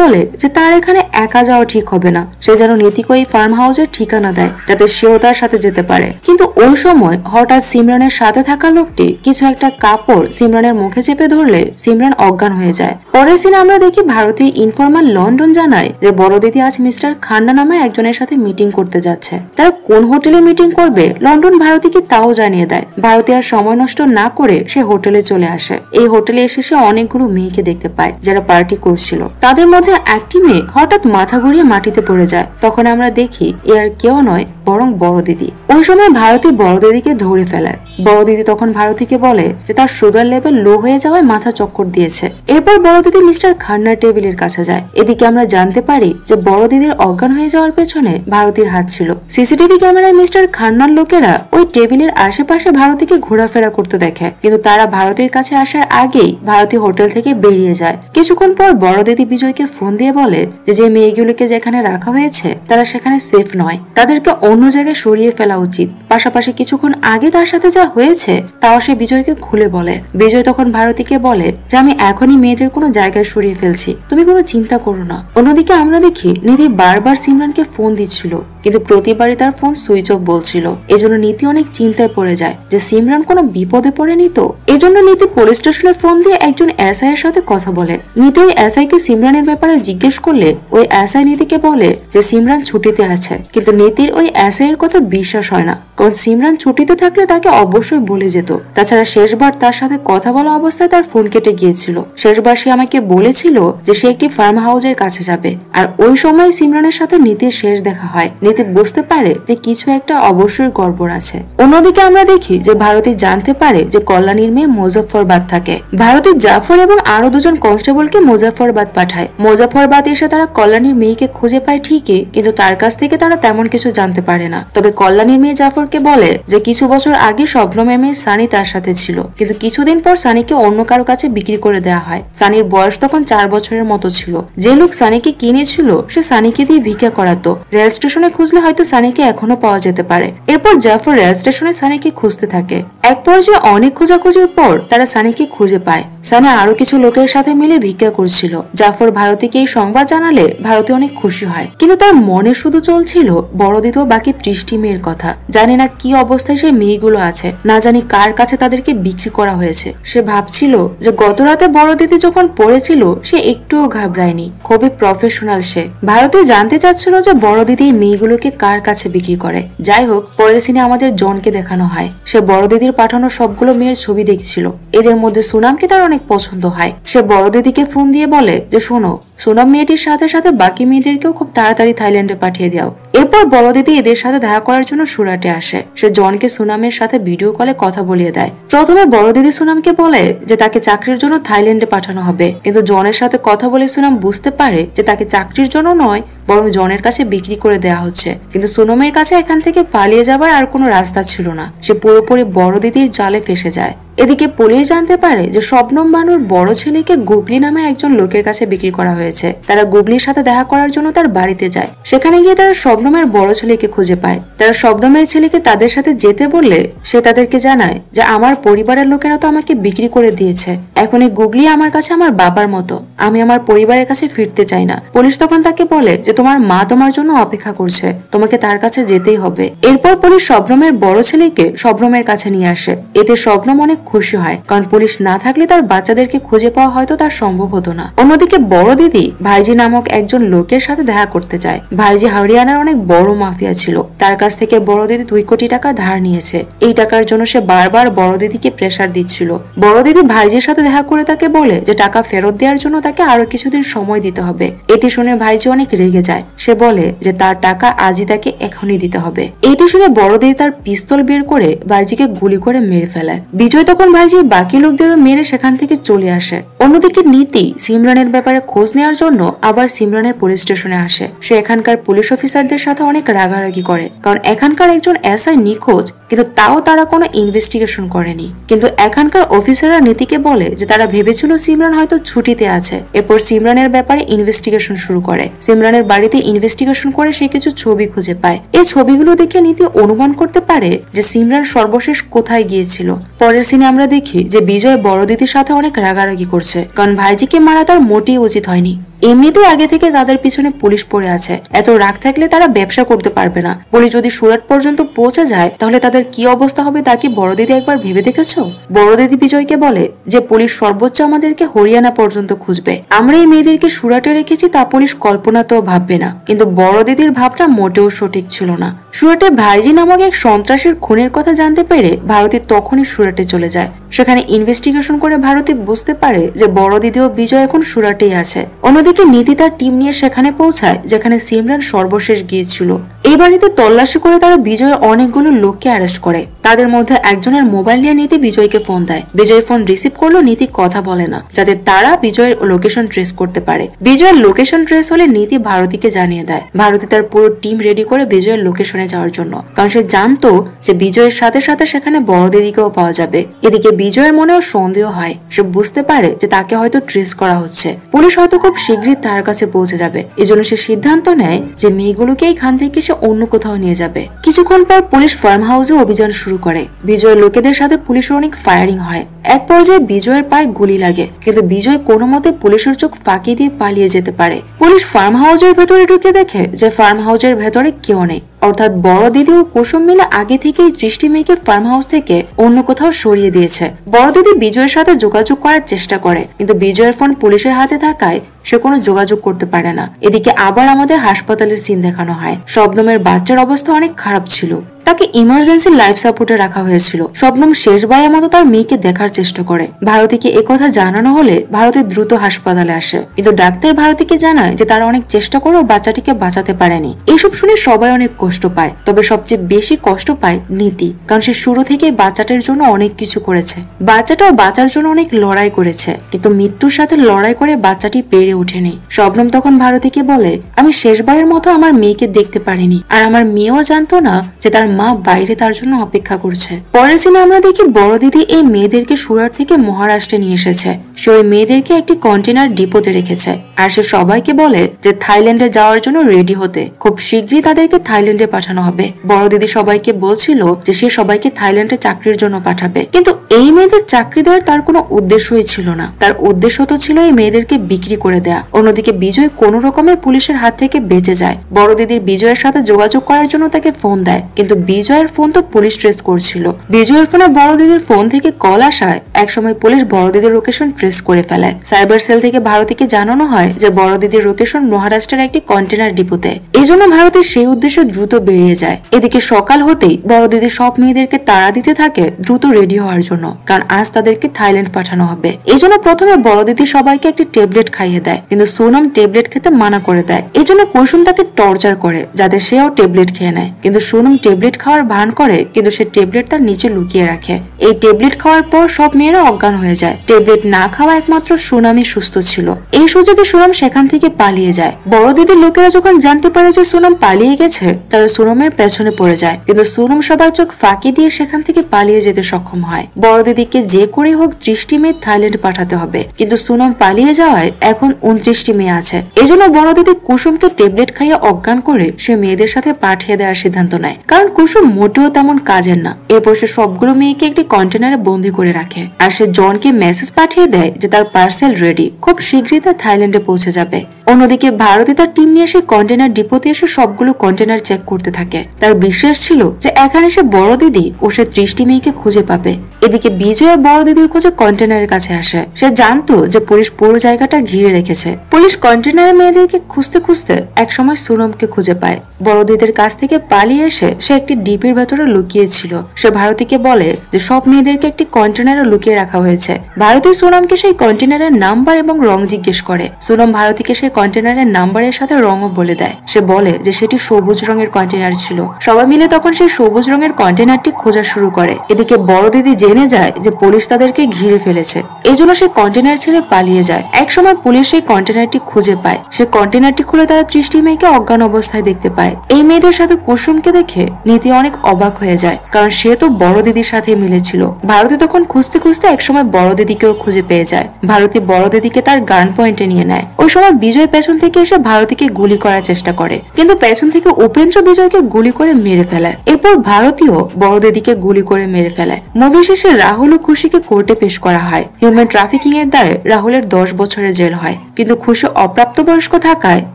বলে যে তার এখানে একা যাওয়া ঠিক হবে না, সে যেন নীতিকে ওই ফার্ম হাউসের ঠিকানা দেয় যাতে সেও তার সাথে যেতে পারে। কিন্তু ওই সময় হঠাৎ সিমরানের সাথে থাকা লোকটি কিছু একটা কাপড় সিমরানের মুখে চেপে ধরলে সিমরান অজ্ঞান হয়ে যায়। পরের সিনে আমরা দেখি ভারতীয় ইনফরমার লন্ডন জানায় যে বড় দিদি আজ মিস্টার খান্না নামের একজনের সাথে মিটিং করতে যাচ্ছে। তারা কোন হোটেলে মিটিং করবে লন্ডন ভারতীকে তাও জানিয়ে দেয়। ভারতী আর সময় নষ্ট না করে সে হোটেলে চলে আসে। এই হোটেলে এসে সে অনেকগুলো মেয়েকে দেখতে পায় যারা পার্টি করছিল। তাদের মধ্যে একটি মেয়ে হঠাৎ মাথা ঘুরিয়ে মাটিতে পড়ে যায়। তখন আমরা দেখি এ আর কেউ নয় বরং বড় দিদি। ওই সময় ভারতী বড় দিদিকে ধরে ফেলে। বড় দিদি তখন ভারতীকে বলে যে তার সুগার লেভেল লো হয়ে যাওয়ায় মাথা চক্কর দিয়েছে। এরপর বড় দিদি মিস্টার খান্নার টেবিলের কাছে যায়। এদিকে আমরা জানতে পারি যে বড় দিদির অজ্ঞান হয়ে যাওয়ার পেছনে ভারতীর হাত ছিল। সিসিটিভি ক্যামেরায় মিস্টার খান্নার লোকেরা ওই টেবিলের আশেপাশে ভারতীকে ঘোরাফেরা করতে দেখে, কিন্তু তারা ভারতীর কাছে আসার আগেই ভারতী হোটেল থেকে বেরিয়ে যায়। কিছুক্ষণ পর বড় দিদি বিজয়কে ফোন দিয়ে বলে যে মেয়েগুলোকে যেখানে রাখা হয়েছে তারা সেখানে সেফ নয়, তাদেরকে অন্য জায়গায় সরিয়ে ফেলা উচিত। পাশাপাশি কিছুক্ষণ আগে তার সাথে যা হয়েছে তাও সে বিজয়কে খুলে বলে। বিজয় তখন ভারতীকে বলে যে আমি এখনই মেয়েদের কোনো জায়গায় সরিয়ে ফেলছি, তুমি কোনো চিন্তা করো না। অন্যদিকে আমরা দেখি নিধি বারবার সিমরানকে ফোন দিচ্ছিল, কিন্তু প্রতিবারই তার ফোন সুইচ অফ বলছিল। এজন্য নীতি অনেক চিন্তায় পড়ে যায় যে সিমরান কোনো বিপদে পড়েনি তো। এজন্য নীতি পুলিশ স্টেশনে ফোন দিয়ে একজন এসআই এর সাথে কথা বলে। নীতি ওই এসআই কে সিমরানের ব্যাপারে জিজ্ঞেস করলে ওই এসআই নীতিকে বলে যে সিমরান ছুটিতে আছে, কিন্তু নীতির ওই এসআই এর কথা বিশ্বাস হয় না, কারণ সিমরান ছুটিতে থাকলে তাকে অবশ্যই বলে যেত। তাছাড়া শেষবার তার সাথে কথা বলা অবস্থায় তার ফোন কেটে গিয়েছিল। শেষবার সে আমাকে বলেছিল যে সে একটি ফার্ম হাউসের কাছে যাবে, আর ওই সময় সিমরানের সাথে নীতির শেষ দেখা হয়। নীতি বুঝতে পারে যে কিছু একটা অবশ্যই গড়বড় আছে। অন্যদিকে আমরা দেখি যে ভারতী জানতে পারে যে কল্যাণীর মেয়ে মুজফ্ফরবাদ থাকে। ভারতী জাফর এবং আরো দুজন কনস্টেবলকে মুজফ্ফরবাদ পাঠায়। মুজফ্ফরবাদ এসে তারা কল্যাণীর মেয়েকে খুঁজে পায় ঠিকই, কিন্তু তার কাছ থেকে তারা তেমন কিছু জানতে পারে না। তবে কল্যাণীর মেয়ে জাফরকে বলে যে কিছু বছর আগে শবনমের মেয়ে সানি তার সাথে ছিল, কিন্তু কিছুদিন পর সানিকে অন্য কারো কাছে বিক্রি করে দেওয়া হয়। সানির বয়স তখন 4 বছরের মতো ছিল। যে লোক সানিকে কিনেছিল সে সানিকে দিয়ে ভিক্ষা করাতো। রেল স্টেশনে খুঁজলে হয়তো সানিকে এখনো পাওয়া যেতে পারে। এরপর জাফর রেল স্টেশনে সানিকে খুঁজতে থাকে। এক পর্যায়ে অনেক খোঁজাখুঁজির পর তারা সানিকে খুঁজে পায়। সানি আরো কিছু লোকের সাথে মিলে ভিক্ষা করছিল। জাফর ভারতীকে এই সংবাদ জানালে ভারতী অনেক খুশি হয়, কিন্তু তার মনে শুধু চলছিল বড় দিদি ও বাকি 30টি মেয়ের কথা। জানি না কি অবস্থায় সেই মেয়েগুলো আছে, না জানি কার কাছে তাদেরকে বিক্রি করা হয়েছে। সে ভাবছিল যে গত রাতে বড় দিদি যখন পড়েছিল সে একটুও ঘাবড়ায়নি, খুবই প্রফেশনাল সে। ভারতী জানতে চাচ্ছিল যে বড় দিদি মেয়েগুলোকে কার কাছে বিক্রি করে। যাই হোক, পরের সিনে আমাদের জনকে দেখানো হয়। সে বড় দিদির পাঠানো সবগুলো মেয়ের ছবি দেখছিল। এদের মধ্যে সুনামকে তার অনেক পছন্দ হয়। সে বড় দিদিকে ফোন দিয়ে বলে যে শোনো, সুনাম মেয়েটির সাথে সাথে বাকি মেয়েদেরকেও খুব তাড়াতাড়ি থাইল্যান্ডে পাঠিয়ে দাও। এরপর বড় দিদি এদের সাথে দেখা করার জন্য সুরাটে আসে। সে জনকে সুনামের সাথে ভিডিও কলে কথা বলিয়ে দেয়। প্রথমে বড় দিদি সুনামকে বলে যে তাকে চাকরির জন্য থাইল্যান্ডে পাঠানো হবে, কিন্তু জনের সাথে কথা বলে সুনাম বুঝতে পারে যে তাকে চাকরির জন্য নয় বরং জনের কাছে বিক্রি করে দেওয়া হচ্ছে। কিন্তু সুনামের কাছে এখান থেকে পালিয়ে যাবার আর কোনো রাস্তা ছিল না। সে পুরোপুরি বড় দিদির জালে ফেসে যায়। এদিকে পুলিশ জানতে পারে যে শবনম বানুর বড় ছেলেকে গুগলি নামের একজন লোকের কাছে বিক্রি করা হয়েছে। তারা গুগলির সাথে দেখা করার জন্য তার বাড়িতে যায়। সেখানে গিয়ে তারা শবনমের বড় ছেলেকে খুঁজে পায়। তারা শবনমের ছেলেকে তাদের সাথে যেতে বললে সে তাদেরকে জানায় যে আমার পরিবারের লোকেরা তো আমাকে বিক্রি করে দিয়েছে, এখন এই গুগলি আমার কাছে আমার বাবার মতো, আমি আমার পরিবারের কাছে ফিরতে চাই না। পুলিশ তখন তাকে বলে যে তোমার মা তোমার জন্য অপেক্ষা করছে, তোমাকে তার কাছে যেতেই হবে। এরপর পুলিশ শবনমের বড় ছেলেকে শবনমের কাছে নিয়ে আসে। এতে শবনম অনেক খুশি হয়, কারণ পুলিশ না থাকলে তার বাচ্চাদেরকে খুঁজে পাওয়া হয়তো তার সম্ভব হতো না। অন্যদিকে বড় দিদি ভাইজি নামক একজন লোকের সাথে দেখা করতে চায়। ভাইজি হরিয়ানার অনেক বড় মাফিয়া ছিল, তার কাছ থেকে বড় দিদি 2 কোটি টাকা ধার নিয়েছে। এই টাকার জন্য সে বারবার বড় দিদিকে প্রেসার দিচ্ছিল। বড় দিদি ভাইজির সাথে দেখা করে তাকে বলে যে টাকা ফেরত দেওয়ার জন্য তাকে আরো কিছুদিন সময় দিতে হবে। এটি শুনে ভাইজি অনেক রেগে যায়। সে বলে যে তার টাকা আজই তাকে এখনই দিতে হবে। এটি শুনে বড় দিদি তার পিস্তল বের করে ভাইজিকে গুলি করে মেরে ফেলে। বিজয় তখন ভাইজির বাকি লোকদের মেরে সেখান থেকে চলে আসে। অন্যদিকে নীতি সিমরানের ব্যাপারে খোঁজ নেওয়ার জন্য আবার সিমরানের পুলিশ স্টেশনে আসে। সে এখানকার পুলিশ অফিসারদের সাথে অনেক রাগারাগি করে, কারণ এখানকার একজন এসআই নিখোঁজ, কিন্তু তাও তারা কোনো ইনভেস্টিগেশন করেনি। কিন্তু এখানকার অফিসাররা নীতিকে বলে যে তারা ভেবেছিল সিমরান হয়তো ছুটিতে আছে। এরপর সিমরানের ব্যাপারে ইনভেস্টিগেশন শুরু করে। সিমরানের বাড়িতে ইনভেস্টিগেশন করে সে কিছু ছবি খুঁজে পায়। এই ছবিগুলো দেখে নীতি অনুমান করতে পারে যে সিমরান সর্বশেষ কোথায় গিয়েছিল। পরের সিনে আমরা দেখি যে বিজয় বড় দিদির সাথে অনেক রাগারাগি করছে, কারণ ভাইজিকে মারা তার মোটেই উচিত হয়নি। এমনিতেই আগে থেকে তাদের পিছনে পুলিশ পড়ে আছে। এত রাগ থাকলে তারা ব্যবসা করতে পারবে না। পুলিশ যদি সুরাট পর্যন্ত পৌঁছে যায় তাহলে তাদের কি অবস্থা হবে তা কি বড় দিদি একবার ভেবে দেখেছো? বড় দিদি বিজয়কে বলে যে পুলিশ সর্বোচ্চ আমাদেরকে হরিয়ানা পর্যন্ত খুঁজবে। আমরা এই মেয়েদেরকে সুরাটে রেখেছি তা পুলিশ কল্পনাতেও ভাববে না। কিন্তু বড় দিদির ভাবনা মোটেও সঠিক ছিল না। সুরাটে ভাইজি নামক এক সন্ত্রাসীর খুনের কথা জানতে পেরে ভারতী তখনই সুরাটে চলে যায়। সেখানে ইনভেস্টিগেশন করে ভারতী বুঝতে পারে যে বড় দিদি ও বিজয় এখন সুরাটেই আছে। অন্যদিকে নীতি তার টিম নিয়ে সেখানে পৌঁছায় যেখানে সিমরান সর্বশেষ গিয়েছিল। এই বাড়িতে তল্লাশি করে তারা বিজয়ের অনেকগুলো লোককে অ্যারেস্ট করে। তাদের মধ্যে একজনের মোবাইল নিয়ে নীতি বিজয়কে ফোন দেয়। বিজয় ফোন রিসিভ করলো, নীতি কথা বলে না, যাতে তারা বিজয়ের লোকেশন ট্রেস করতে পারে। বিজয়ের লোকেশন ট্রেস হলে নীতি ভারতীকে জানিয়ে দেয়। ভারতী তার পুরো টিম রেডি করে বিজয়ের লোকেশনে যাওয়ার জন্য, কারণ সে জানতো যে বিজয়ের সাথে সাথে সেখানে বড় দিদিকেও পাওয়া যাবে। এদিকে বিজয়ের মনেও সন্দেহ হয়। সে বুঝতে পারে যে তাকে হয়তো ট্রেস করা হচ্ছে। পুলিশ হয়তো খুব শীঘ্রই তার কাছে পৌঁছে যাবে। এজন্য সে সিদ্ধান্ত নেয় যে মেয়েগুলোকে এখান থেকে সে অন্য কোথাও নিয়ে যাবে। কিছুক্ষণ পর পুলিশ ফার্ম হাউসে অভিযান শুরু করে। বিজয়ের লোকেদের সাথে পুলিশের অনেক ফায়ারিং হয়। এক পর্যায়ে বিজয়ের পায়ে গুলি লাগে, কিন্তু বিজয় কোনো মতে পুলিশের চোখ ফাঁকি দিয়ে পালিয়ে যেতে পারে। পুলিশ ফার্ম হাউসের ভেতরে ঢুকে দেখে যে ফার্ম হাউসের ভেতরে কেউ নেই, অর্থাৎ বড় দিদি ও কুসুম মিলে আগে থেকেই দৃষ্টি মেয়েকে ফার্ম হাউস থেকে অন্য কোথাও সরিয়ে দিয়েছে। বড় দিদি বিজয়ের সাথে যোগাযোগ করার চেষ্টা করে, কিন্তু বিজয়ের ফোন পুলিশের হাতে থাকায় সে কোনো যোগাযোগ করতে পারে না। এদিকে আবার আমাদের হাসপাতালের সিন দেখানো হয়। শবনমের বাচ্চার অবস্থা অনেক খারাপ ছিল। তাকে ইমার্জেন্সি লাইফ সাপোর্টে রাখা হয়েছিল। শবনম শেষবারের মতো তার মেয়েকে দেখার চেষ্টা করে। ভারতীকে একথা জানানো হলে ভারতী দ্রুত হাসপাতালে আসে, কিন্তু ডাক্তার ভারতীকে জানায় যে তারা অনেক চেষ্টা করেও বাচ্চাটিকে বাঁচাতে পারেনি। এইসব শুনে সবাই অনেক কষ্ট পায়, তবে সবচেয়ে বেশি কষ্ট পায় নীতি, কারণ সে শুরু থেকে বাচ্চাটার জন্য অনেক কিছু করেছে। বাচ্চাটাও বাঁচার জন্য অনেক লড়াই করেছে, কিন্তু মৃত্যুর সাথে লড়াই করে বাচ্চাটি পেরে ওঠেনি। শবনম তখন ভারতীকে বলে, আমি শেষবারের মতো আমার মেয়েকে দেখতে পারিনি, আর আমার মেয়েও জানতো না যে তার মা বাইরে তার জন্য অপেক্ষা করছে। পরের সিনে আমরা দেখি বড় দিদি এই মেয়েদেরকে সুরাট থেকে মহারাষ্ট্রে নিয়ে এসেছে। সে ওই মেয়েদেরকে একটি কন্টেনার ডিপোতে রেখেছে, আর সে সবাইকে বলে যে থাইল্যান্ডে যাওয়ার জন্য রেডি হতে। খুব শীঘ্রই তাদেরকে থাইল্যান্ডে পাঠানো হবে। বড় দিদি সবাইকে বলছিল যে সে সবাইকে থাইল্যান্ডে চাকরির জন্য পাঠাবে, কিন্তু এই মেয়েদের চাকরি দেওয়ার তার কোনো উদ্দেশ্যই ছিল না। তার উদ্দেশ্য তো ছিল এই মেয়েদেরকে বিক্রি করে দেয়া। অন্যদিকে বিজয় কোনো রকমের পুলিশের হাত থেকে বেঁচে যায়। বড় দিদির বিজয়ের সাথে যোগাযোগ করার জন্য তাকে ফোন দেয়, কিন্তু বিজয়ের ফোন তো পুলিশ ট্রেস করছিল। বিজয়ের ফোনে বড় দিদির ফোন থেকে কল আসায় একসময় পুলিশ বড় দিদির লোকেশন ট্রেস করে ফেলে। সাইবার সেল থেকে ভারতীকে জানানো হয় যে বড় দিদির লোকেশন মহারাষ্ট্রের একটি কন্টেনার ডিপোতে। এই জন্য ভারতীর সেই উদ্দেশ্যে দ্রুত বেরিয়ে যায়। এদিকে সকাল হতেই বড় দিদি সব মেয়েদেরকে তাড়া দিতে থাকে দ্রুত রেডি হওয়ার জন্য, কারণ আজ তাদেরকে থাইল্যান্ড পাঠানো হবে। এই জন্য প্রথমে বড় দিদি সবাইকে একটি ট্যাবলেট খাইয়ে দেয়, কিন্তু সোনম ট্যাবলেট খেতে মানা করে দেয়। এই জন্য কুসুম তাকে টর্চার করে যাতে সেও ট্যাবলেট খেয়ে নেয়, কিন্তু সোনম ট্যাবলেট খাওয়ার ভান করে, কিন্তু সে ট্যাবলেট তার নিচে লুকিয়ে রাখে। এই ট্যাবলেট খাওয়ার পর সব মেয়েরা অজ্ঞান হয়ে যায়। ট্যাবলেট না খাওয়া একমাত্র সোনামই সুস্থ ছিল। এই সুযোগে সোনম সেখান থেকে পালিয়ে যায়। বড় দিদির লোকেরা যখন জানতে পারে যে সোনম পালিয়ে গেছে, তারা সোনমের পেছনে পড়ে যায়, কিন্তু সোনম সবার চোখ ফাঁকি দিয়ে সেখান থেকে পালিয়ে যেতে সক্ষম হয়। বড় দিদিকে যে করে হোক 30টি মেয়ে থাইল্যান্ড পাঠাতে হবে, কিন্তু সোনম পালিয়ে যাওয়ায় এখন 29টি মেয়ে আছে। এজন্য বড় দিদি কুসুমকে ট্যাবলেট খাইয়ে অজ্ঞান করে সে মেয়েদের সাথে পাঠিয়ে দেওয়ার সিদ্ধান্ত নেয়, কারণ কুসুম মোটেও তেমন কাজের না। এরপর সে সবগুলো মেয়েকে একটি কন্টেনারে বন্দি করে রাখে, আর সে জনকে মেসেজ পাঠিয়ে দেয় যে তার পার্সেল রেডি, খুব শীঘ্রই তা থাইল্যান্ডে পৌঁছে যাবে। অন্যদিকে ভারতী তার টিম নিয়ে এসে কন্টেনার ডিপোতে এসে সবগুলো কন্টেনার চেক করতে থাকে। তার বিশ্বাস ছিল যে এখানে সে বড় দিদি ও সে 30টি মেয়েকে খুঁজে পাবে। এদিকে বিজয় বড় দিদির খোঁজে কন্টেনারের কাছে আসে। সে জানতো যে পুলিশ পুরো জায়গাটা ঘিরে রেখেছে। পুলিশ কন্টেনারের মেয়েদেরকে খুঁজতে খুঁজতে একসময় সুনমকে খুঁজে পায়। বড় দিদির কাছ থেকে পালিয়ে এসে সে একটি ডিপের ভেতরে লুকিয়েছিল। সে ভারতীকে বলে যে সব মেয়েদেরকে একটি কন্টেনারে লুকিয়ে রাখা হয়েছে। ভারতী সুনমকে সেই কন্টেনারের নাম্বার এবং রং জিজ্ঞেস করে। সুনম ভারতীকে সেই কন্টেনারের নাম্বারের সাথে রঙও বলে দেয়। সে বলে যে সেটি সবুজ রঙের কন্টেনার ছিল। সবাই মিলে তখন সেই সবুজ রঙের কন্টেনারটি খোঁজা শুরু করে। এদিকে বড় দিদি জেনে যায় যে পুলিশ তাদেরকে ঘিরে ফেলেছে। এই জন্য সে কন্টেনার ছেড়ে পালিয়ে যায়। একসময় পুলিশ সেই কন্টেনারটি খুঁজে পায়। সে কন্টেনারটি খুলে তারা 30টি মেয়েকে অজ্ঞান অবস্থায় দেখতে পায়। এই মেয়েদের সাথে কুসুমকে দেখে নীতি অনেক অবাক হয়ে যায়, কারণ সে তো বড় দিদির সাথে মিলেছিল। ভারতী তখন খুঁজতে খুঁজতে একসময় বড় দিদিকেও খুঁজে পেয়ে যায়। ভারতী বড় দিদিকে তার গান পয়েন্টে নিয়ে নেয়। ওই সময় বিজয় পেছন থেকে এসে ভারতীকে গুলি করার চেষ্টা করে, কিন্তু পেছন থেকে উপেন্দ্র বিজয়কে গুলি করে মেরে ফেলে। এরপর ভারতীও বড় দিদিকে গুলি করে মেরে ফেলে। মুভি শেষে রাহুল ও খুশিকে কোর্টে পেশ করা হয়। হিউম্যান ট্রাফিকিং এর দায়ে রাহুলের 10 বছরের জেল হয়, কিন্তু খুশি অপ্রাপ্তবয়স্ক থাকায়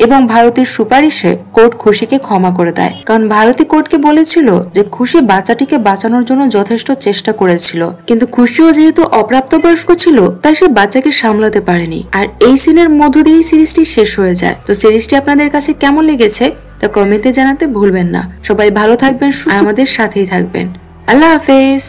এবং ভারতীর সুপারিশে কোর্ট খুশিকে ক্ষমা করে দেয়। কারণ ভারতী কোর্টকে বলেছিল যে খুশি বাচ্চাটিকে বাঁচানোর জন্য যথেষ্ট চেষ্টা করেছিল, কিন্তু খুশিও যেহেতু অপ্রাপ্তবয়স্ক ছিল তাই সে বাচ্চাকে সামলাতে পারেনি। আর এই সিনের মধ্য দিয়ে সিরিজটি শেষ হয়ে যায়। তো সিরিজটি আপনাদের কাছে কেমন লেগেছে তা কমেন্টে জানাতে ভুলবেন না। সবাই ভালো থাকবেন, আমাদের সাথেই থাকবেন। আল্লাহ হাফেজ।